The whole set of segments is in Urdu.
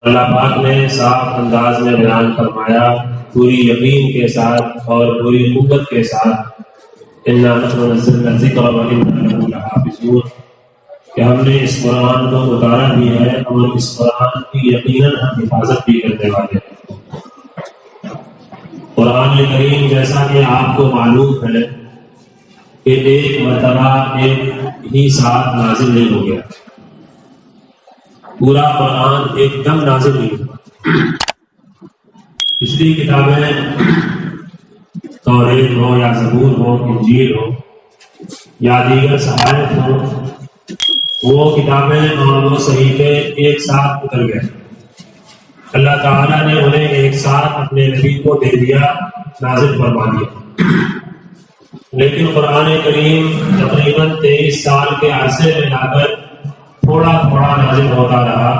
اللہ پاک نے صاف انداز میں بیان فرمایا، پوری یقین کے ساتھ اور پوری قوت کے ساتھ، اِنَّا نَحْنُ نَزَّلْنَا الذِّكْرَ وَإِنَّا لَهُ لَحَافِظُونَ، کہ ہم نے اس قرآن کو اتارا بھی ہے اور اس قرآن کی یقیناً ہم حفاظت بھی کرنے والے ہیں۔ قرآن کریم جیسا کہ آپ کو معلوم ہے کہ ایک مرتبہ ایک ہی ساتھ نازل نہیں ہو گیا، پورا قرآن ایک دم نازل نہیں ہوا۔ پچھلی کتابیں توریت ہو یا زبور ہو، انجیل ہو یا دیگر صحائف ہو، وہ کتابیں اور وہ صحیفے ایک ساتھ اتر گئے۔ اللہ تعالیٰ نے انہیں ایک ساتھ اپنے نبی کو دے دیا، نازل فرما دیا۔ لیکن قرآن کریم تقریباً 23 سال کے عرصے میں لا کر تھوڑا تھوڑا نازل ہوتا رہا۔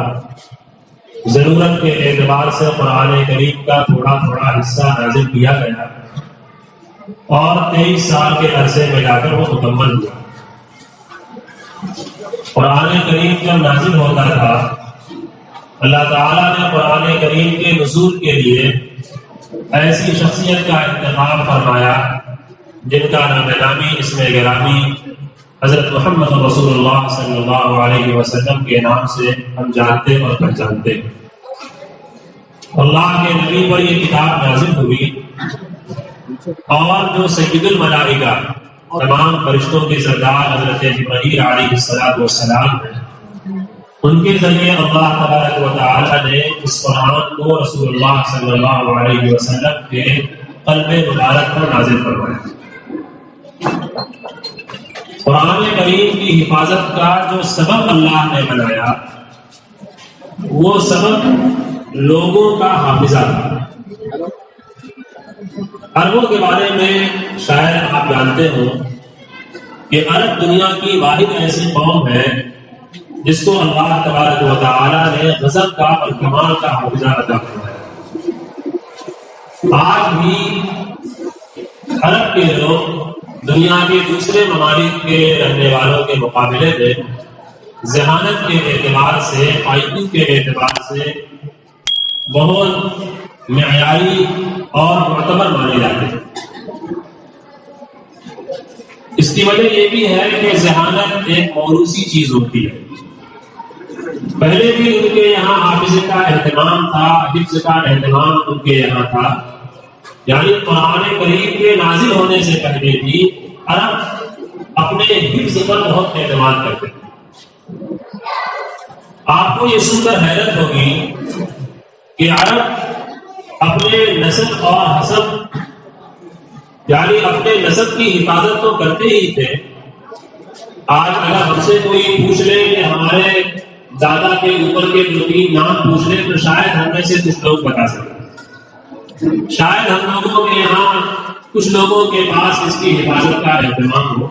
ضرورت کے اعتبار سے قرآن کریم کا تھوڑا تھوڑا حصہ نازل کیا گیا اور 23 سال کے عرصے میں لا کر وہ مکمل ہوا۔ قرآن کریم جب نازل ہوتا تھا، اللہ تعالیٰ نے قرآن کریم کے نزول کے لیے ایسی شخصیت کا انتخاب فرمایا جن کا نام نامی اسم گرامی حضرت محمد رسول اللہ صلی اللہ علیہ وسلم کے نام سے ہم جانتے اور پہچانتے ہیں۔ اللہ کے نبی پر یہ کتاب نازل ہوئی اور جو سید الملائکہ، تمام فرشتوں کے سردار حضرت جبرائیل علیہ السلام ہیں، ان کے ذریعے اللہ تبارک و تعالی نے اس قرآن کو رسول اللہ صلی اللہ علیہ وسلم کے قلب مبارک پر نازل فرمایا۔ قرآن کریم کی حفاظت کا جو سبب اللہ نے بنایا، وہ سبب لوگوں کا حافظہ تھا۔ عربوں کے بارے میں شاید آپ جانتے ہو کہ عرب دنیا کی واحد ایسی قوم ہے جس کو اللہ تبارک و تعالی نے غضب کا اور کمال کا حافظہ عطا فرمایا۔ آج بھی عرب کے لوگ دنیا کے دوسرے ممالک کے رہنے والوں کے مقابلے میں ذہانت کے اعتبار سے، IQ کے اعتبار سے بہت معیاری اور معتبر مانے جاتے ہیں۔ اس کی وجہ یہ بھی ہے کہ ذہانت ایک موروثی چیز ہوتی ہے۔ پہلے بھی ان کے یہاں حافظ کا اہتمام تھا، حفظ کا اہتمام ان کے یہاں تھا، یعنی قرآن کریم کے نازل ہونے سے پہلے بھی عرب اپنے حفظ پر بہت اعتماد کرتے تھے۔ آپ کو یہ سن کر حیرت ہوگی کہ عرب اپنے نسب اور حسب، یعنی اپنے نسب کی حفاظت تو کرتے ہی تھے۔ آج اگر ہم سے کوئی پوچھ لے کہ ہمارے دادا کے اوپر کے 2-3 نام پوچھ لے تو شاید ہم میں سے کچھ لوگ بتا سکیں۔ شاید ہم لوگوں کے یہاں کچھ لوگوں کے پاس اس کی حفاظت کا اہتمام ہو،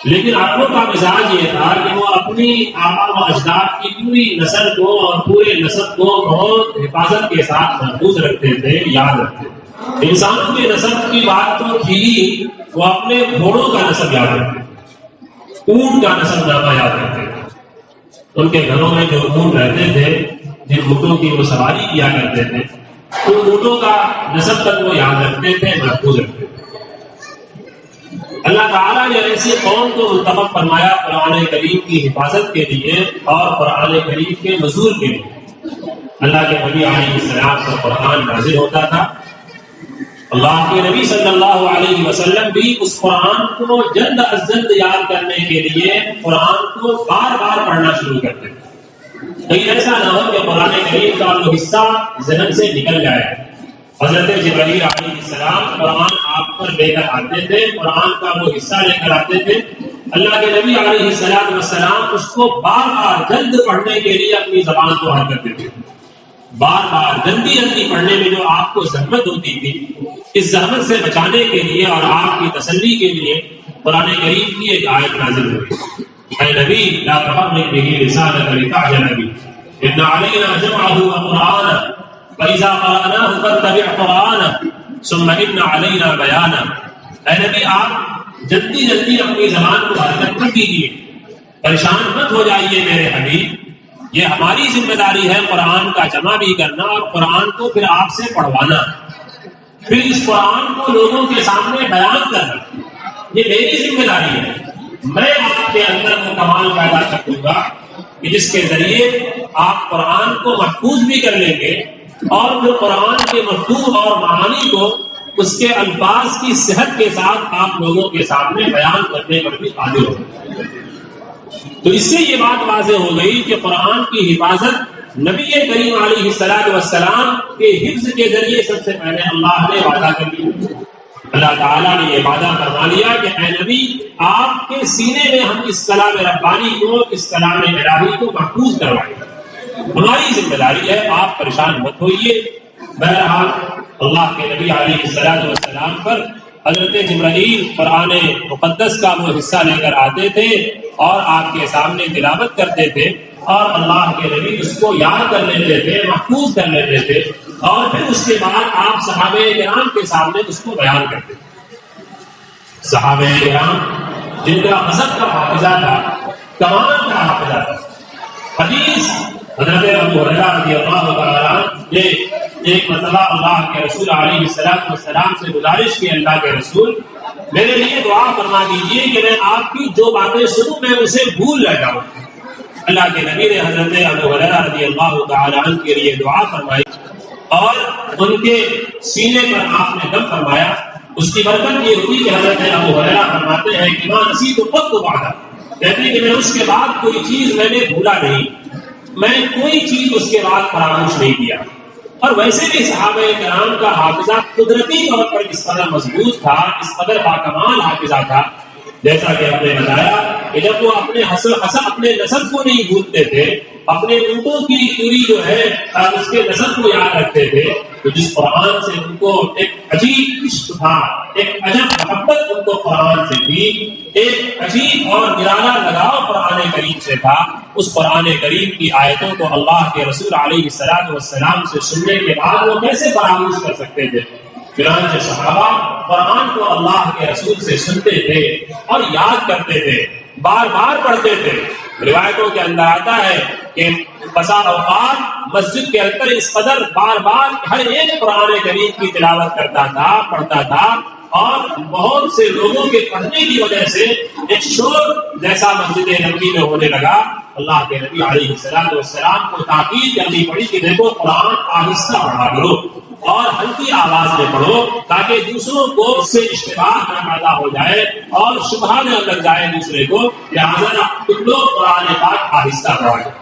لیکن عربوں کا مزاج یہ تھا کہ وہ اپنی آبا و اجداد کی پوری نسل کو اور پورے نسب کو بہت حفاظت کے ساتھ محفوظ رکھتے تھے، یاد رکھتے تھے۔ انسانوں کے نسب کی بات تو تھی ہی، وہ اپنے گھوڑوں کا نسب یاد رکھتے تھے، اونٹ کا نسب نامہ یاد رکھتے تھے۔ ان کے گھروں میں جو اونٹ رہتے تھے، جن اونٹوں کی وہ سواری کیا کرتے تھے، ان اونٹوں کا نسب تک وہ یاد رکھتے تھے، محفوظ رکھتے تھے۔ اللہ تعالیٰ نے ایسی قوم کو منتخب فرمایا قرآن کریم کی حفاظت کے لیے اور قرآن کریم کے نزول کے لیے۔ اللہ کے نبی علیہ السلام پر قرآن نازل ہوتا تھا۔ اللہ کے نبی صلی اللہ علیہ وسلم بھی اس قرآن کو جلد از جلد یاد کرنے کے لیے قرآن کو بار بار پڑھنا شروع کرتے تھے۔ کہیں ایسا نہ ہو کہ قرآن کریم کا وہ حصہ ذہن سے نکل جائے۔ حضرت جبرائیل علیہ السلام قرآن آپ پر لے کر آتے تھے، قرآن کا وہ حصہ لے کر آتے تھے۔ اللہ کے نبی علیہ السلام اس کو بار بار جلد پڑھنے کے لیے اپنی زبان کو حل کرتے تھے۔ بار بار جلدی جلدی پڑھنے میں جو آپ کو زحمت ہوتی تھی، اس زحمت سے بچانے کے لیے اور آپ کی تسلی کے لیے قرآن کریم کی ایک آیت نازل ہوئی، اے نبی لا تحرک به لسانک لتعجل به ان علینا جمعه وقرآنه فإذا قرأناه فاتبع قرآنه ثم ان علینا بیانه۔ اے نبی آپ جلدی جلدی اپنی زبان کو حرکت کر دیجیے، پریشان مت ہو جائیے میرے حبیب، یہ ہماری ذمہ داری ہے قرآن کا جمع بھی کرنا اور قرآن کو پھر آپ سے پڑھوانا، پھر اس قرآن کو لوگوں کے سامنے بیان کرنا، یہ میری ذمہ داری ہے۔ میں آپ کے اندر وہ کمال پیدا کر دوں گا کہ جس کے ذریعے آپ قرآن کو محفوظ بھی کر لیں گے اور پھر قرآن کے مفہوم اور معانی کو اس کے الفاظ کی صحت کے ساتھ آپ لوگوں کے سامنے بیان کرنے پر بھی قادر ہوں۔ تو اس سے یہ بات واضح ہو گئی کہ قرآن کی حفاظت نبی کریم علیہ السلام کے حفظ کے ذریعے سب سے پہلے اللہ نے وعدہ کر لیا۔ اللہ تعالیٰ نے یہ وعدہ فرما لیا کہ اے نبی آپ کے سینے میں ہم اس کلام ربانی کو، اس کلام الہی کو محفوظ کروائیں گے۔ ہماری ذمہ داری ہے، آپ پریشان مت ہوئیے۔ بہرحال اللہ کے نبی علیہ السلام پر حضرت جبرائیل قرآن مقدس کا وہ حصہ لے کر آتے تھے اور آپ کے سامنے تلاوت کرتے تھے اور اللہ کے نبی اس کو یاد کر لیتے تھے، محفوظ کر لیتے تھے اور پھر اس کے بعد آپ صحابہ کرام کے سامنے اس کو بیان کرتے تھے۔ صحابہ کرام جن کا مذہب کا حافظہ تھا، کمال کا حافظہ تھا۔ حدیث حضرت ابو ہریرہ رضی اللہ تعالیٰ عنہ ایک مرتبہ اللہ کے رسول علیہ السلام سے گزارش کی، اللہ کے رسول میرے لیے دعا فرما دیجیے کہ میں آپ کی جو باتیں سنوں میں اسے بھول نہ جاؤں۔ اللہ کے نبی نے حضرت ابو ہریرہ رضی اللہ تعالیٰ عنہ کے لیے دعا فرمائی اور ان کے سینے پر آپ نے دم فرمایا۔ اس کی برکت یہ ہوئی کہ حضرت ابو ہریرہ فرماتے ہیں کہ ماں نسیت قط بعد، کہتے ہیں کہ میں اس کے بعد کوئی چیز میں نے بھولا نہیں، میں کوئی چیز اس کے بعد فراموش نہیں کیا۔ اور ویسے بھی صحابہ کرام کا حافظہ قدرتی طور پر اس قدر مضبوط تھا، اس قدر باکمال حافظہ تھا، جیسا کہ ہم نے بتایا کہ جب وہ اپنے اپنے نسب کو نہیں بھولتے تھے، اپنے اونٹوں کی پوری جو ہے اس کے نسب کو یاد رکھتے تھے، تو جس قرآن سے ان کو ایک عجیب عشق تھا، ایک عجب محبت ان کو قرآن سے تھی، ایک عجیب اور نرالا لگاؤ قرآن کریم سے تھا، اس قرآن کریم کی آیتوں کو اللہ کے رسول علیہ السلام سے سننے کے بعد وہ کیسے فراموش کر سکتے تھے؟ چنانچہ صحابہ قرآن کو اللہ کے رسول سے سنتے تھے اور یاد کرتے تھے، بار بار پڑھتے تھے۔ روایتوں کے اندر آتا ہے کہ بسا اوقات مسجد کے اندر اس قدر بار بار ہر ایک قرآن کریم کی تلاوت کرتا تھا، پڑھتا تھا، اور بہت سے لوگوں کے پڑھنے کی وجہ سے ایک شور جیسا مسجد نبوی میں ہونے لگا۔ اللہ کے نبی علیہ السلام کو تاکید کرنی پڑی کہ دیکھو قرآن آہستہ پڑھا کرو اور ہلکی آواز میں پڑھو تاکہ دوسروں کو اس سے اشتباہ نہ پیدا ہو جائے اور شبہ نہ لگ جائے دوسرے کو، لہٰذا تم لوگ قرآن پاک آہستہ پڑھائیں۔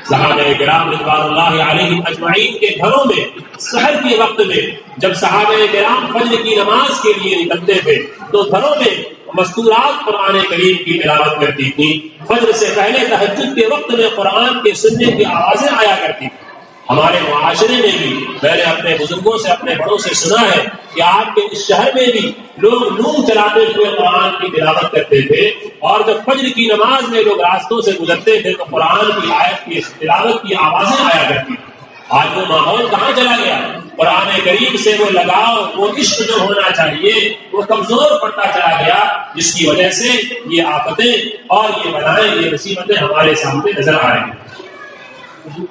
صحابہ کرام رضوان اللہ علیہم اجمعین کے گھروں میں سحر کے وقت میں جب صحابہ کرام فجر کی نماز کے لیے نکلتے تھے تو گھروں میں مستورات قرآن کریم کی تلاوت کرتی تھی۔ فجر سے پہلے تہجد کے وقت میں قرآن کے سننے کی آوازیں آیا کرتی تھی۔ ہمارے معاشرے میں بھی میں نے اپنے بزرگوں سے، اپنے بڑوں سے سنا ہے کہ آپ کے اس شہر میں بھی لوگ نور چلاتے ہوئے قرآن کی تلاوت کرتے تھے، اور جب فجر کی نماز میں لوگ راستوں سے گزرتے تھے تو قرآن کی آیت کی تلاوت کی آوازیں آیا کرتی تھی۔ آج وہ ماحول کہاں چلا گیا؟ قرآن کریم سے وہ لگاؤ، وہ عشق جو ہونا چاہیے وہ کمزور پڑتا چلا گیا، جس کی وجہ سے یہ آفتیں اور یہ بلائیں، یہ مصیبتیں ہمارے سامنے نظر آ رہی ہیں۔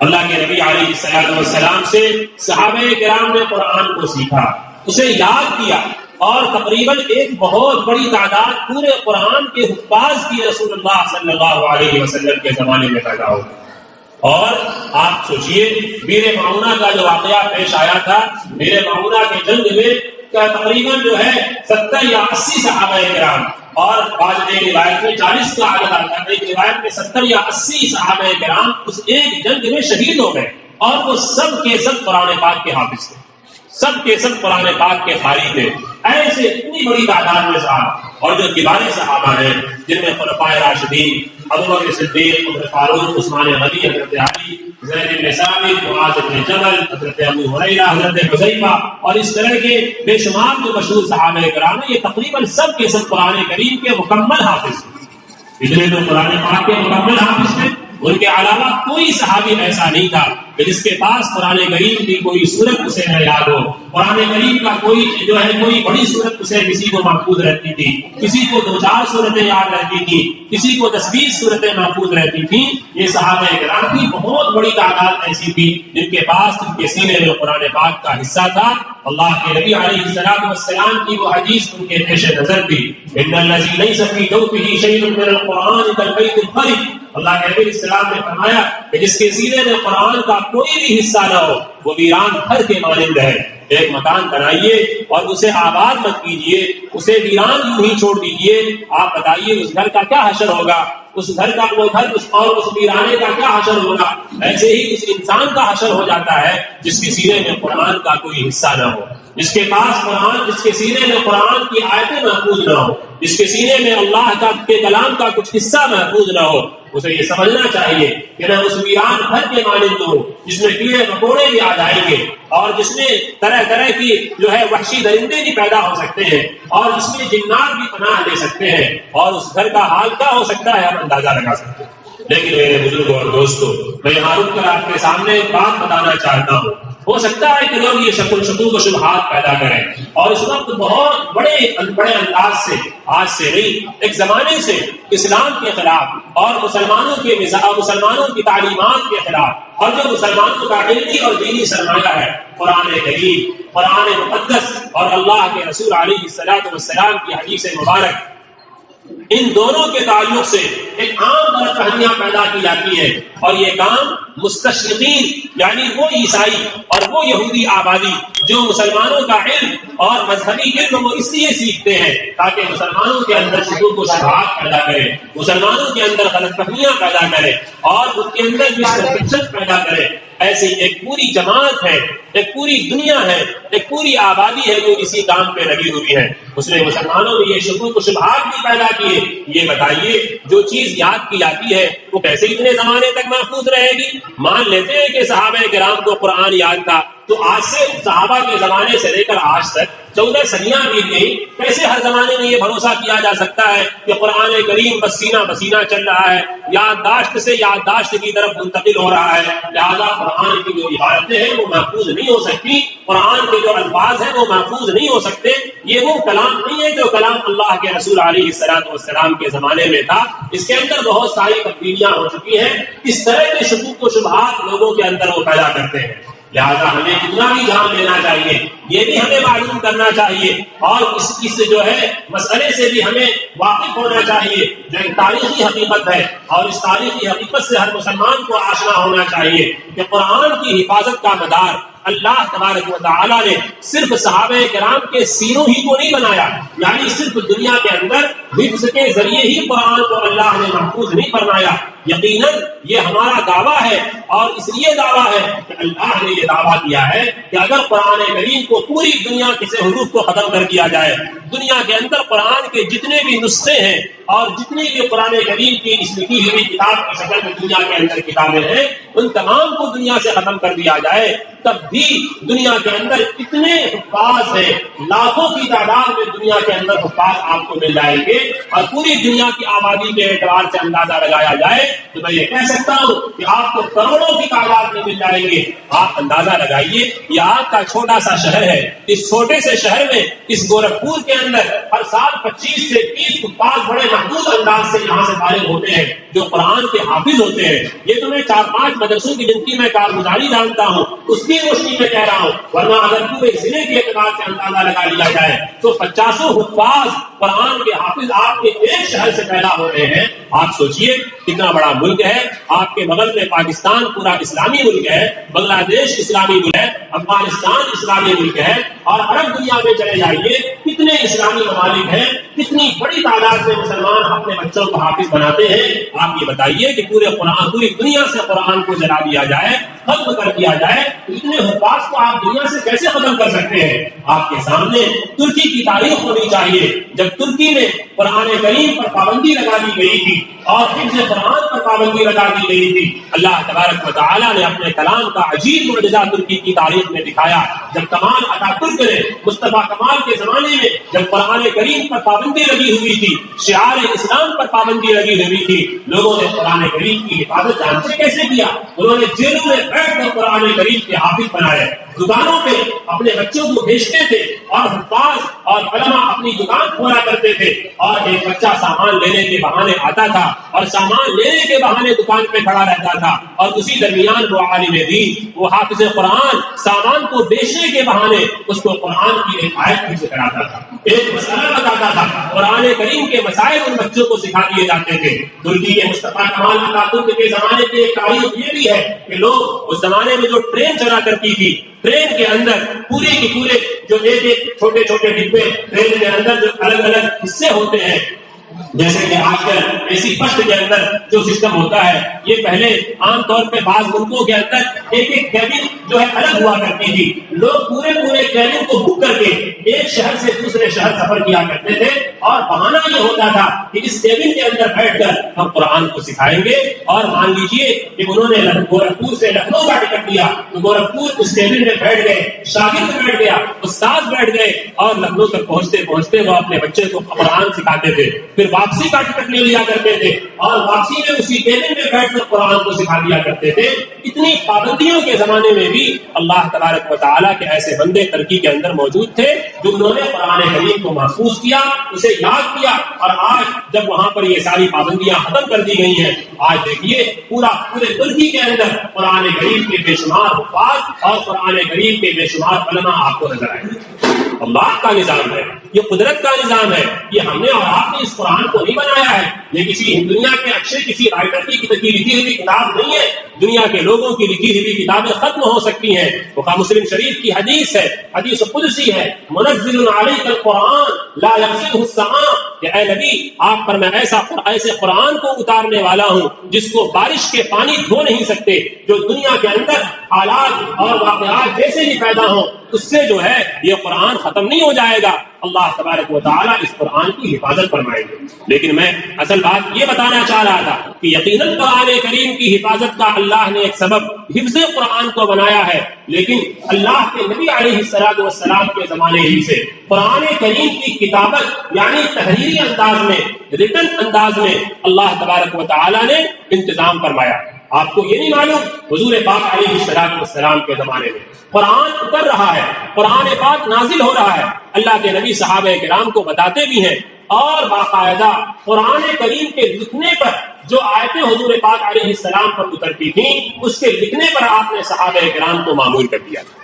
اللہ کے نبی علیہ السلام سے صحابہ کرام نے قرآن کو سیکھا، اسے یاد کیا، اور تقریباً ایک بہت بڑی تعداد پورے قرآن کے حفاظ کی رسول اللہ صلی اللہ علیہ وسلم کے زمانے میں پیدا ہو۔ اور آپ سوچئے بیر معونہ کا جو واقعہ پیش آیا تھا، بیر معونہ کے جنگ میں تقریباً جو ہے 70 یا 80 صحابہ کرام، اور بعض ایک روایت میں 40 کا عدد آتا ہے، ایک روایت میں 70 یا 80 صحابہ کرام اس ایک جنگ میں شہید ہو گئے، اور وہ سب کے سب قرآن پاک کے حافظ تھے، سب کے سب قرآن پاک کے قاری تھے۔ ایسے اتنی بڑی تعداد میں صحابہ، اور جو کبار صحابہ ہیں جن میں خلفائے راشدین ابوبکر صدیق، عمر فاروق، عثمان غنی، حضرت علی، زید بن ثابت، معاذ بن جبل، حضرت ابو ہریرہ، حضرت حذیفہ، اور اس طرح کے بے شمار جو مشہور صحابہ کرام ہیں، یہ تقریباً سب کے سب قرآن کریم کے مکمل حافظ ہیں۔ اتنے تو قرآن پاک کے مکمل حافظ ہیں، ان کے علاوہ کوئی صحابی ایسا نہیں تھا کہ جس کے پاس قرآن کریم کی کوئی صورت اسے نہ یاد ہو، قرآن کریم کا کوئی جو ہے کوئی بڑی صورت اسے کسی کو محفوظ رہتی تھی، کسی کو 2-4 صورتیں یاد رہتی تھی، کسی کو 10-20 صورتیں محفوظ رہتی تھیں. یہ صحابہ کرام کی بہت بڑی تعداد ایسی تھی جن کے پاس ان کے سینے میں قرآن پاک کا حصہ تھا. اللہ کے نبی علیہ السلام کی وہ حدیث ان کے پیش نظر تھی، ان الذی لیس فی جوفہ شیء من القرآن کالبیت الخرب. اللہ کے نبی السلام نے فرمایا کہ جس کے سینے میں قرآن کا کوئی بھی حصہ نہ ہو وہ ویران گھر کے مانند ہے. ایک مکان بنائیے اور اسے آباد مت کیجیے، اسے ویران یوں ہی چھوڑ دیجیے. آپ بتائیے اس گھر کا کیا حشر ہوگا، اس گھر کا وہ گھر اور اس ویرانے کا کیا حشر ہوگا. ایسے ہی اس انسان کا حشر ہو جاتا ہے جس کے سینے میں قرآن کا کوئی حصہ نہ ہو، جس کے پاس قرآن، جس کے سینے میں قرآن کی آیتیں محفوظ نہ ہو، جس کے سینے میں اللہ کا کے کلام کا کچھ حصہ محفوظ نہ ہو. اسے یہ سمجھنا چاہیے کہ میں اس ویران گھر کے مانند ہوں جس میں کیڑے مکوڑے بھی آ جائیں گے اور جس میں طرح طرح کی جو ہے وحشی درندے بھی پیدا ہو سکتے ہیں اور اس میں جنات بھی پناہ لے سکتے ہیں، اور اس گھر کا حال کیا ہو سکتا ہے ہم اندازہ لگا سکتے ہیں. لیکن میرے بزرگوں اور دوستوں، میں یہاں رک کر آپ کے سامنے ایک بات بتانا چاہتا ہوں. ہو سکتا ہے کہ لوگ یہ شکوک و شبہات پیدا کریں اور اس وقت بہت بڑے انداز سے، آج سے نہیں ایک زمانے سے اسلام کے خلاف اور مسلمانوں کی تعلیمات کے خلاف، اور جو مسلمانوں کا علمی اور دینی سرمایہ ہے قرآن کریم، قرآن مقدس اور اللہ کے رسول علیہ السلام کی حدیث مبارک، ان دونوں کے تعلق سے ایک عام غلط فہمیاں پیدا کی جاتی ہے. اور یہ کام مستشرقین یعنی وہ عیسائی اور وہ یہودی آبادی جو مسلمانوں کا علم اور مذہبی علم وہ اس لیے سیکھتے ہیں تاکہ مسلمانوں کے اندر شکوک و شبہات پیدا کرے، مسلمانوں کے اندر غلط فہمیاں پیدا کرے اور ان کے اندر مسکنسپشن پیدا کرے. ایسی ایک پوری جماعت ہے، ایک پوری دنیا ہے، ایک پوری آبادی ہے جو اسی کام پہ لگی ہوئی ہے. اس نے مسلمانوں میں یہ شکوک و شبہات بھی پیدا کیے. یہ بتائیے جو چیز یاد کی جاتی ہے وہ کیسے اتنے زمانے تک محفوظ رہے گی؟ مان لیتے ہیں کہ صحابہ کرام کو قرآن یاد تھا، تو آج سے صحابہ کے زمانے سے لے کر آج تک 14 صدیاں بیت گئی. کیسے ہر زمانے میں یہ بھروسہ کیا جا سکتا ہے کہ قرآن کریم بس سینہ بسینہ چل رہا ہے، یادداشت سے یادداشت کی طرف منتقل ہو رہا ہے، لہذا قرآن کی جو عبارتیں ہیں وہ محفوظ نہیں ہو سکتی، قرآن کے جو الفاظ ہیں وہ محفوظ نہیں ہو سکتے. یہ وہ کلام نہیں ہے جو کلام اللہ کے رسول علیہ السلام کے زمانے میں تھا. اس کے اندر بہت ساری تبدیلیاں ہو چکی ہیں. اس طرح کے شکوک و شبہات لوگوں کے اندر وہ پیدا کرتے ہیں. لہٰذا ہمیں کتنا بھی جان لینا چاہیے، یہ بھی ہمیں معلوم کرنا چاہیے اور اس جو ہے مسئلے سے بھی ہمیں واقف ہونا چاہیے جو ایک تاریخی حقیقت ہے، اور اس تاریخی حقیقت سے ہر مسلمان کو آشنا ہونا چاہیے کہ قرآن کی حفاظت کا مدار اللہ تبارک و تعالیٰ نے صرف صحابہ کرام کے سینوں ہی کو نہیں بنایا، یعنی صرف دنیا کے اندر حفظ کے ذریعے ہی قرآن کو اللہ نے محفوظ نہیں فرمایا. یقیناً یہ ہمارا دعویٰ ہے اور اس لیے دعویٰ ہے کہ اللہ نے یہ دعویٰ کیا ہے کہ اگر قرآن کریم کو پوری دنیا کے سے حروف کو ختم کر دیا جائے، دنیا کے اندر قرآن کے جتنے بھی نسخے ہیں اور جتنی بھی قرآن کریم کی اس لکھی ہوئی کتاب کی شکل میں دنیا کے اندر کتابیں ہیں، ان تمام کو دنیا سے ختم کر دیا جائے، تب بھی دنیا کے اندر اتنے حفاظ ہیں، لاکھوں کی تعداد میں دنیا کے اندر حفاظ آپ کو مل جائیں گے. اور پوری دنیا کی آبادی کے اعتبار سے اندازہ لگایا جائے تو میں یہ کہہ سکتا ہوں کہ آپ کو کروڑوں کی تعداد میں مل جائیں گے. آپ اندازہ لگائیے، یہ آپ کا چھوٹا سا شہر ہے، اس چھوٹے سے شہر میں، اس گورکھپور کے اندر ہر سال 25 سے 30 حفاظ بڑے محدود انداز سے یہاں سے فارغ ہوتے ہیں جو قرآن کے حافظ ہوتے ہیں. یہ تو میں 4-5 مدرسوں کی گنتی میں کارگزاری جانتا ہوں، اس کی روشنی میں کہہ رہا ہوں، ورنہ اگر پورے ضلع کے اعتبار سے اندازہ لگا لیا جائے تو 50 حفاظ قرآن کے حافظ آپ کے ایک شہر سے پیدا ہو رہے ہیں. آپ سوچئے کتنا بڑا ملک ہے. آپ کے بغل میں پاکستان پورا اسلامی ملک ہے، بنگلہ دیش اسلامی ملک ہے، افغانستان اسلامی ملک ہے، اور عرب دنیا میں چلے جائیے کتنے اسلامی ممالک ہیں، کتنی بڑی تعداد میں مسلمان اپنے بچوں کو حافظ بناتے ہیں. آپ یہ بتائیے کہ پوری دنیا سے قرآن کو جلا دیا جائے، ختم کر دیا جائے، اتنے حفاظ کو آپ دنیا سے کیسے ختم کر سکتے ہیں؟ آپ کے سامنے ترکی کی تاریخ ہونی چاہیے، جب ترکی میں قرآن کریم پر پابندی لگا دی گئی تھی اور حفظ قرآن پر پابندی لگا دی گئی تھی. اللہ تبارک و تعالیٰ نے اپنے کلام کا عجیب معجزہ ترکی کی تاریخ میں دکھایا. جب کمال اتاترک نے مصطفیٰ کمال کے زمانے میں جب قرآن کریم پر پابندی لگی ہوئی تھی، شعار اسلام پر پابندی لگی ہوئی تھی، لوگوں نے قرآن کریم کی حفاظت جانتے کیسے کیا؟ انہوں نے جیلوں میں بیٹھ کر قرآن کریم کے حافظ بنائے، دکانوں پہ اپنے بچوں کو بھیجتے تھے اور حفاظ اور علماء اپنی دکان کھولا کرتے تھے، اور ایک بچہ سامان لینے کے بہانے آتا تھا اور سامان لینے کے بہانے دکان پہ کھڑا رہتا تھا، اور اسی درمیان وہ عالم دین، وہ حافظ قرآن سامان کو بیچنے کے بہانے اس کو قرآن کی ایک آیت حفظ کراتا تھا، ایک مسئلہ بتاتا تھا، قرآن کریم کے مسائل ان بچوں کو سکھا دیے جاتے تھے۔ ترکی کے مصطفیٰ کمال اتاترک کے زمانے کی ایک تاریخ یہ بھی ہے کہ لوگ اس زمانے میں جو ٹرین چلا کرتی تھی، ٹرین کے اندر پورے کے پورے جو ایک ایک چھوٹے چھوٹے ڈبے ٹرین کے اندر جو الگ الگ حصے ہوتے ہیں، جیسے کہ آج کل ایسی فسٹ کے اندر جو سسٹم ہوتا ہے، یہ پہلے عام طور پہ بعض ملکوں کے اندر ایک ایک کیبن جو ہے الگ ہوا کرتی تھی، لوگ پورے پورے کیبن کو بک کر کے ایک شہر سے دوسرے شہر سفر کیا کرتے تھے، اور بہانہ یہ ہوتا تھا کہ اس کیبن کے اندر بیٹھ کر ہم قرآن کو سکھائیں گے، اور مان لیجیے کہ انہوں نے گورکھپور سے لکھنؤ کا ٹکٹ لیا تو گورکھپور اس کیبن میں بیٹھ گئے، شاگرد بیٹھ گیا، استاد بیٹھ گئے، اور لکھنؤ تک پہنچتے پہنچتے وہ اپنے بچے کو قرآن سکھاتے تھے، پھر واپسی کا ٹکٹ لے لیا کرتے تھے اور واپسی میں اسی کیبن میں بیٹھ کر قرآن کو سکھا دیا کرتے تھے۔ اتنی پابندیوں کے زمانے میں بھی اللہ تبارک و تعالیٰ کے ایسے بندے ترکی کے اندر موجود تھے جو انہوں نے قرآن کریم کو محفوظ کیا، اسے یاد کیا، اور آج جب وہاں پر یہ ساری پابندیاں ختم کر دی گئی ہیں، آج دیکھیے پورے ترکی کے اندر قرآن کریم کے بے شمار حفاظ اور قرآن کریم کے بے شمار علماء آپ کو نظر آئیں گے۔ اللہ کا نظام ہے، یہ قدرت کا نظام ہے، یہ ہم نے اور آپ نے اس قرآن کو نہیں بنایا ہے، یہ کسی دنیا کے اچھے کسی رائٹر کی لکھی ہوئی کتاب نہیں ہے۔ دنیا کے لوگوں کی لکھی ہوئی کتابیں ختم ہو سکتی ہیں، بخاری مسلم شریف کی حدیث ہے، حدیث قدسی ہے، منزل علیک القرآن لا یغسلہ السماء، کہ اے نبی آپ پر میں ایسے قرآن کو اتارنے والا ہوں جس کو بارش کے پانی دھو نہیں سکتے، جو دنیا کے اندر حالات اور واقعات جیسے ہی پیدا ہوں اس سے جو ہے یہ قرآن ختم نہیں ہو جائے گا۔ اللہ تبارک و تعالیٰ اس قرآن کی حفاظت فرمائیں گے۔ لیکن میں اصل بات یہ بتانا چاہ رہا تھا کہ یقیناً قرآن کریم کی حفاظت کا اللہ نے ایک سبب حفظ قرآن کو بنایا ہے، لیکن اللہ کے نبی علیہ السلام کے زمانے ہی سے قرآن کریم کی کتابت یعنی تحریری انداز میں، ریٹن انداز میں اللہ تبارک و تعالیٰ نے انتظام فرمایا۔ آپ کو یہ نہیں معلوم حضور پاک علیہ السلام کے زمانے میں قرآن اتر رہا ہے، قرآن پاک نازل ہو رہا ہے، اللہ کے نبی صحابہ کرام کو بتاتے بھی ہیں، اور باقاعدہ قرآن کریم کے لکھنے پر جو آیتیں حضور پاک علیہ السلام پر اترتی تھیں اس کے لکھنے پر آپ نے صحابہ کرام کو معمول کر دیا تھا۔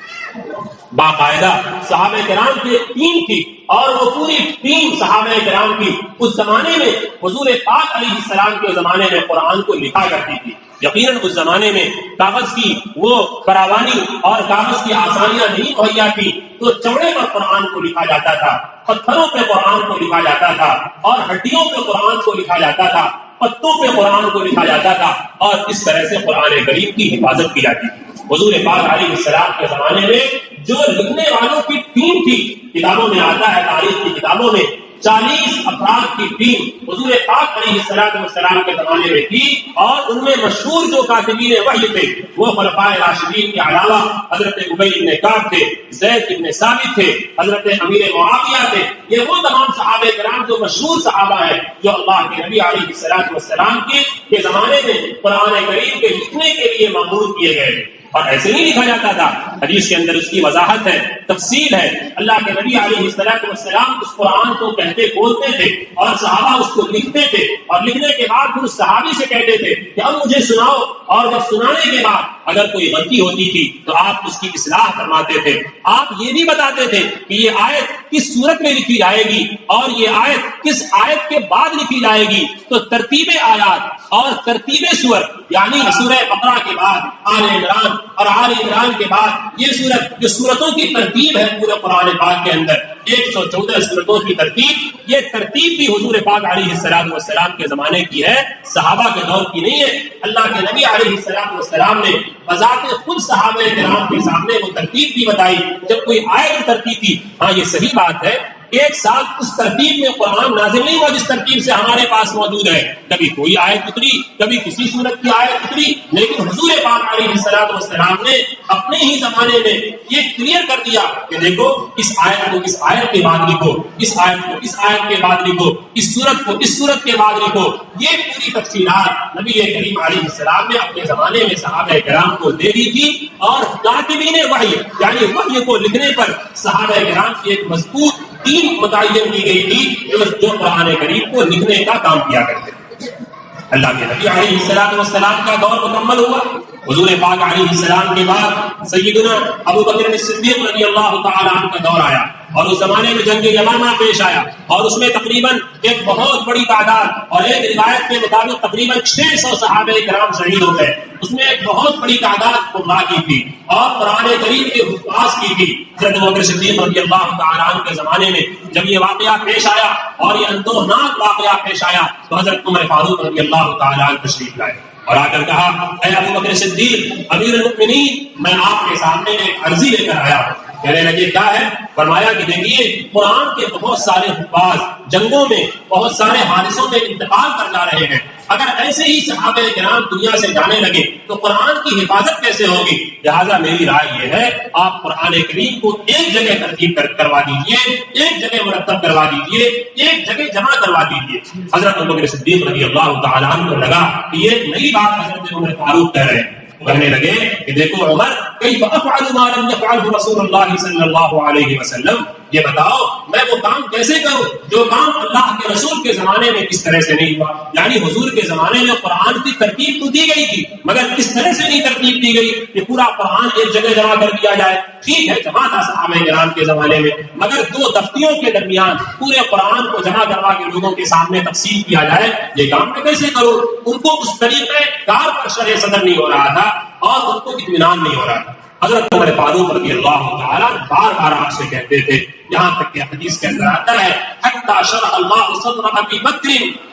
باقاعدہ صحابہ کرام کی ایک ٹیم تھی، اور وہ پوری ٹیم صحابہ کرام کی اس زمانے میں حضور پاک علیہ السلام کے زمانے میں قرآن کو لکھا کرتی تھی۔ یقیناً اس زمانے میں کاغذ کی وہ فراوانی اور کاغذ کی آسانیاں نہیں مہیا تھی، تو چوڑے پر قرآن کو لکھا جاتا تھا، پتھروں پہ قرآن کو لکھا جاتا تھا، اور ہڈیوں پہ قرآن کو لکھا جاتا تھا، پتوں پہ قرآن کو لکھا جاتا تھا، اور اس طرح سے قرآن کریم کی حفاظت کی جاتی تھی۔ حضور پاک علیہ السلام کے زمانے میں جو لکھنے والوں کی ٹیم تھی، کتابوں میں آتا ہے، تاریخ کی کتابوں میں 40 افراد کی ٹیم حضور پاک علیہ السلام کے زمانے میں تھی، اور ان میں مشہور جو کاتبین وحی تھے وہ خلفائے راشدین کے علاوہ حضرت ابی بن کعب تھے، زید بن ثابت تھے، حضرت امیر معاویہ تھے، یہ وہ تمام صحابہ کرام جو مشہور صحابہ ہیں جو اللہ کے نبی علیہ السلام کے زمانے میں قرآن کریم کے لکھنے کے لیے مأمور کیے گئے تھے۔ اور ایسے نہیں لکھا جاتا تھا، حدیث کے اندر اس کی وضاحت ہے، تفصیل ہے۔ اللہ کے نبی علیہ السلام اس قرآن کو کہتے بولتے تھے، اور صحابہ اس کو لکھتے تھے، اور لکھنے کے بعد پھر اس صحابی سے کہتے تھے کہ اب مجھے سناؤ، اور جب سنانے کے بعد اگر کوئی غلطی ہوتی تھی تو آپ اس کی اصلاح فرماتے تھے۔ آپ یہ بھی بتاتے تھے کہ یہ آیت کس صورت میں لکھی جائے گی، اور یہ آیت کس آیت کے بعد لکھی جائے گی۔ تو ترتیب آیات اور ترتیب سور، یعنی سورہ بقرہ کے بعد آل عمران، اور آل عمران کے بعد یہ سورت، جو سورتوں کی ترتیب ہے پورے قرآن پاک کے اندر 114 سورتوں کی ترتیب، یہ ترتیب بھی حضور پاک علیہ السلام کے زمانے کی ہے، صحابہ کے دور کی نہیں ہے۔ اللہ کے نبی علیہ السلام نے بذات خود صحابہ کرام کے سامنے وہ ترتیب بھی بتائی جب کوئی آیت اترتی تھی۔ ہاں یہ صحیح بات ہے ایک ساتھ اس ترتیب میں قرآن نازل نہیں ہوا جس ترتیب سے ہمارے پاس موجود ہے. کبھی کوئی آیت اتری، کبھی کسی صورت کی آیت اتری، لیکن حضور پاک علیہ الصلوۃ والسلام نے اپنے ہی زمانے میں یہ کلیئر کر دیا کہ دیکھو اس آیت کو اس آیت کے بعد لکھو، اس آیت کو اس آیت کے بعد لکھو، اس صورت کو اس صورت کے بعد لکھو. یہ پوری تفصیلات نبی کریم علیہ السلام نے اپنے زمانے میں صحابہ کرام کو دے دی تھی. اور کاتبین وحی یعنی وحی کو لکھنے پر صحابہ کرام کی ایک مضبوط ٹیم متعین کی گئی تھی جو قرآن کریم کو لکھنے کا کام کیا کرتے تھے. اللہ کے نبی علیہ السلام کا دور مکمل ہوا. حضور پاک علیہ السلام کے بعد سیدنا ابو بکر صدیق رضی اللہ تعالی عنہ کا دور آیا اور اس زمانے میں جنگ یمامہ پیش آیا اور اس میں تقریباً ایک بہت بڑی تعداد اور ایک روایت کے مطابق تقریباً 600 صحابہ کرام شہید ہو گئے. اس میں ایک بہت بڑی تعداد قرآن کی تھی اور قرآن کریم کے حفاظ کی تھی. حضرت ابو بکر صدیق رضی اللہ تعالی عنہ کے زمانے میں جب یہ واقعہ پیش آیا اور یہ اندوہناک واقعہ پیش آیا تو حضرت عمر فاروق رضی اللہ تعالی عنہ تشریف لائے اور آ کر کہا اے ابو بکر صدیق امیر المؤمنین میں آپ کے سامنے ایک عرضی لے کر آیا ہوں. کہنے لگے کیا ہے؟ فرمایا کہ دیکھیے قرآن کے بہت سارے حفاظ جنگوں میں بہت سارے حادثوں میں انتقال کر جا رہے ہیں. اگر ایسے ہی صحابہ کرام دنیا سے جانے لگے تو قرآن کی حفاظت کیسے ہوگی؟ لہٰذا میری رائے یہ ہے آپ قرآن کریم کو ایک جگہ ترتیب کروا دیجیے، ایک جگہ مرتب کروا دیجیے، ایک جگہ جمع کروا دیجیے. حضرت ابوبکر صدیق رضی اللہ تعالیٰ عنہ کو لگا کہ یہ ایک نئی بات حضرت عمر فاروق کہہ رہے ہیں. کہنے لگے کہ دیکھو عمر کیف افعل ما لم يفعله رسول اللہ صلی اللہ علیہ وسلم، یہ بتاؤ میں وہ کام کیسے کروں جو کام اللہ کے رسول کے زمانے میں کس طرح سے نہیں ہوا. یعنی حضور کے زمانے میں قرآن کی ترتیب تو دی گئی تھی مگر کس طرح سے نہیں ترتیب دی گئی کہ پورا قرآن ایک جگہ جمع کر دیا جائے. ٹھیک ہے جمع تھا صحابہ کرام کے زمانے میں مگر دو دفتیوں کے درمیان پورے قرآن کو جمع کروا کے لوگوں کے سامنے تقسیم کیا جائے، یہ کام میں کیسے کروں؟ ان کو اس طریقے کار پر شرح صدر نہیں ہو رہا تھا اور ان کو اطمینان نہیں ہو رہا تھا. حضرت عمر فاروق رضی اللہ تعالیٰ بار بار آپ سے کہتے تھے، یہاں تک کہ حدیث کے اندر آتا ہے حتی شرح اللہ صدر ابی بکر،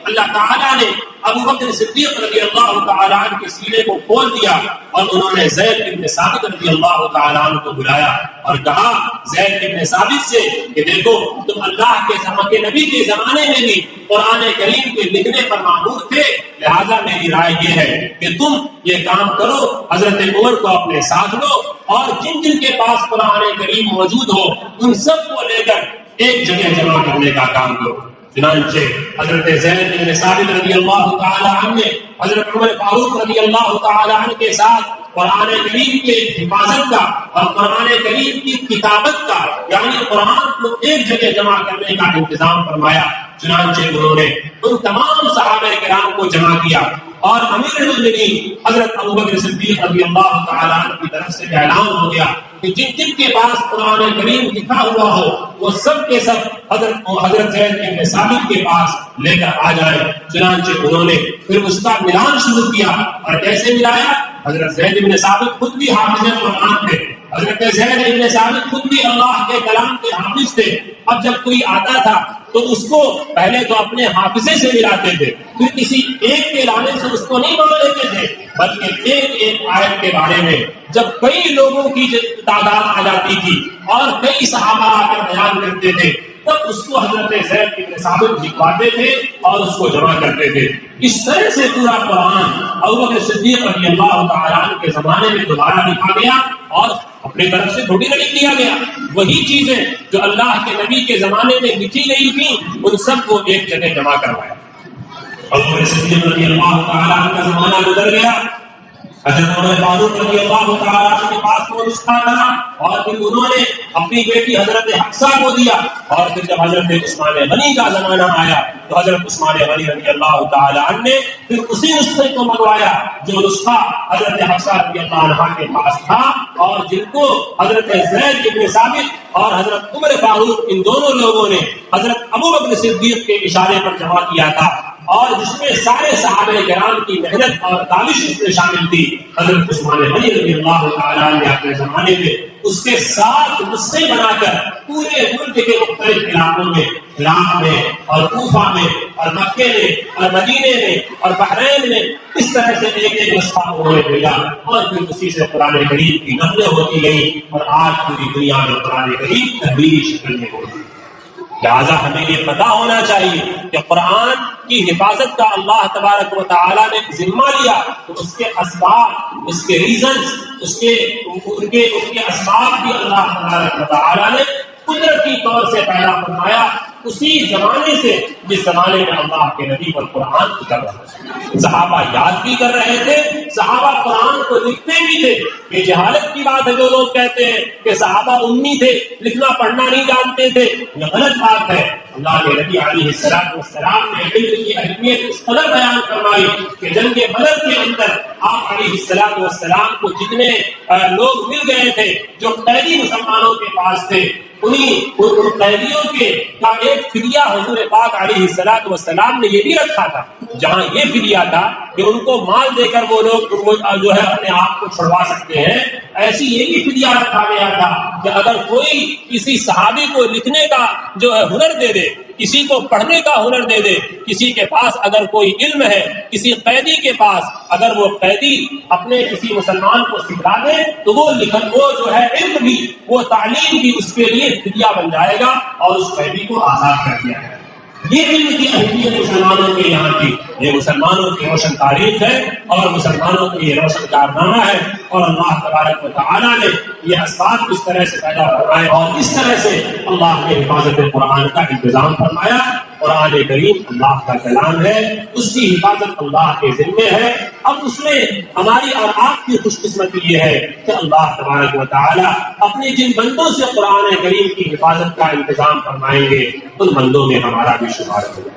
اللہ تعالیٰ نے ابو بکر صدیق رضی اللہ تعالیٰ عنہ کے سینے کو کھول دیا اور انہوں نے زید بن ثابت رضی اللہ تعالیٰ عنہ کو بلایا اور کہا زید بن ثابت سے کہ دیکھو تم اللہ کے نبی کے زمانے میں بھی قرآن کریم کے لکھنے پر مامور تھے، لہذا میری رائے یہ ہے کہ تم یہ کام کرو، حضرت عمر کو اپنے ساتھ لو اور جن جن کے پاس قرآن کریم موجود ہو ان سب کو لے کر ایک جگہ جمع کرنے کا کام کرو. چنانچہ حضرت زید بن ثابت رضی اللہ تعالی عنہ نے حضرت عمر فاروق رضی اللہ تعالی عنہ کے ساتھ قرآن کریم کے حفاظت کا اور قرآن کریم کی کتابت کا یعنی قرآن کو ایک جگہ جمع کرنے کا انتظام فرمایا. چنانچہ انہوں نے ان تمام صحابہ کرام کو جمع کیا اور امیر المؤمنین حضرت ابوبکر صدیق رضی اللہ تعالی عنہ کی طرف سے اعلان ہو گیا کہ جن جن کے پاس قرآن کریم لکھا ہوا ہو وہ سب کے سب حضرت زید بن ثابت کے پاس لے کر آ جائیں. چنانچہ انہوں نے پھر اس کا ملان شروع کیا اور کیسے ملایا؟ حضرت زید بن ثابت خود بھی حافظ قرآن تھے، حضرت زید بن ثابت خود بھی اللہ کے کلام کے حافظ تھے. اب جب کوئی آتا تھا تو اس کو پہلے تو اپنے حافظے سے ملاتے تھے، پھر کسی ایک کے لانے سے اس کو نہیں مان لیتے تھے بلکہ ایک ایک آیت کے بارے میں جب کئی لوگوں کی تعداد آ جاتی تھی اور کئی صحابہ آ کر بیان کرتے تھے تب اس کو حضرت زید بن ثابت لکھواتے تھے اور اس کو جمع کرتے تھے. اس طرح سے پورا قرآن ابوبکر صدیق رضی اللہ تعالیٰ عنہ کے زمانے میں دوبارہ لکھا گیا اور اپنی طرف سے تھوڑی نہ لکھ دیا گیا. وہی چیزیں جو اللہ کے نبی کے زمانے میں لکھی گئی تھیں ان سب کو ایک جگہ جمع کروایا. ابوبکر صدیق رضی اللہ تعالیٰ عنہ کا زمانہ گزر گیا، حضرت عمر فاروق رضی اللہ تعالیٰ عنہ کے پاس وہ نسخہ تھا اور پھر انہوں نے اپنی بیٹی حضرت حفصہ کو دیا اور پھر جب حضرت عثمان غنی کا زمانہ آیا تو حضرت عثمان غنی رضی اللہ تعالیٰ عنہ نے پھر اسی نسخے کو منگوایا جو نسخہ حضرت حفصہ رضی اللہ عنہ کے پاس تھا اور جن کو حضرت زید بن ثابت اور حضرت عمر فاروق ان دونوں لوگوں نے حضرت ابوبکر صدیق کے اشارے پر جمع کیا تھا اور جس میں سارے صحابہ کرام کی محنت اور کاوش اس میں شامل تھی. حضرت عثمان غنی رضی اللہ تعالیٰ نے اپنے زمانے میں اس کے ساتھ نسخے بنا کر پورے ملک کے مختلف علاقوں میں، عراق میں اور کوفہ میں اور مکے میں اور مدینے میں اور بحرین میں اس طرح سے ایک ایک نسخہ انہوں نے بھیجا اور پھر اسی سے قرآن کریم کی نقلیں ہوتی گئی اور آج پوری دنیا میں قرآن کریم تحریری شکل میں ہوتی ہے. لہٰذا ہمیں یہ پتہ ہونا چاہیے کہ قرآن کی حفاظت کا اللہ تبارک و تعالیٰ نے ذمہ لیا تو اس کے اسباب، اس کے ریزنز، اس کے اسباب بھی اللہ تبارک و تعالیٰ نے قدرتی طور سے پیدا فرمایا اسی زمانے سے جس زمانے میں اللہ کے نبی پر قرآن اتر رہا تھا۔ صحابہ یاد بھی کر رہے تھے، صحابہ قرآن کو لکھتے بھی تھے۔ یہ جہالت کی بات ہے جو لوگ کہتے ہیں کہ صحابہ امی تھے، لکھنا پڑھنا نہیں جانتے تھے، یہ غلط بات ہے۔ اللہ کے نبی علیہ السلام نے علم کی اہمیت اس قدر بیان فرمائی کہ جنگ بدر کے اندر آپ علیہ السلام کو جتنے لوگ مل گئے تھے جو قیدی مسلمانوں کے پاس تھے، ان قیدیوں کے کا ایک فدیہ حضور پاک علیہ السلام نے یہ بھی رکھا تھا، جہاں یہ فدیہ تھا کہ ان کو مال دے کر وہ لوگ جو ہے اپنے آپ کو چھڑوا سکتے ہیں، ایسی یہ بھی فدیہ رکھا گیا تھا کہ اگر کوئی کسی صحابی کو لکھنے کا جو ہے ہنر دے دے، کسی کو پڑھنے کا ہنر دے دے، کسی کے پاس اگر کوئی علم ہے، کسی قیدی کے پاس اگر وہ قیدی اپنے کسی مسلمان کو سکھا دے تو وہ جو ہے علم بھی، وہ تعلیم بھی اس کے لیے فدیہ بن جائے گا اور اس قیدی کو آزاد کر دیا جائے گا۔ یہ علم کی اہمیت مسلمانوں کے یہاں کی، یہ مسلمانوں کی روشن تاریخ ہے اور مسلمانوں کی یہ روشن کارنامہ ہے، اور اللہ تبارک و تعالیٰ نے یہ اسباب اس طرح سے پیدا فرمائے اور اس طرح سے اللہ نے حفاظت قرآن کا انتظام فرمایا۔ قرآن کریم اللہ کا کلام ہے، اس کی حفاظت اللہ کے ذمے ہے۔ اب اس میں ہماری اور آپ کی خوش قسمتی یہ ہے کہ اللہ تبارک و تعالیٰ اپنے جن بندوں سے قرآن کریم کی حفاظت کا انتظام فرمائیں گے ان بندوں میں ہمارا بھی شمار ہوگا،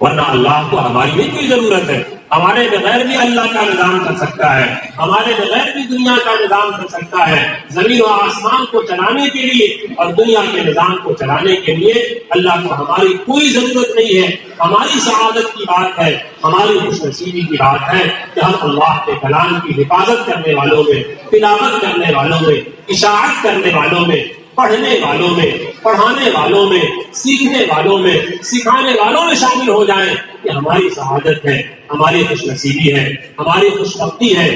ورنہ اللہ کو ہماری بھی کوئی ضرورت ہے؟ ہمارے بغیر بھی اللہ کا نظام چل سکتا ہے، ہمارے بغیر بھی دنیا کا نظام چل سکتا ہے۔ زمین و آسمان کو چلانے کے لیے اور دنیا کے نظام کو چلانے کے لیے اللہ کو ہماری کوئی ضرورت نہیں ہے۔ ہماری سعادت کی بات ہے، ہماری خوش نصیبی کی بات ہے کہ ہم اللہ کے کلام کی حفاظت کرنے والوں میں، تلاوت کرنے والوں میں، اشاعت کرنے والوں میں، پڑھنے والوں میں، پڑھانے والوں میں، سیکھنے والوں میں، سکھانے والوں میں شامل ہو جائیں۔ یہ ہماری سعادت ہے، ہماری خوش نصیبی ہے، ہماری خوش بختی ہے۔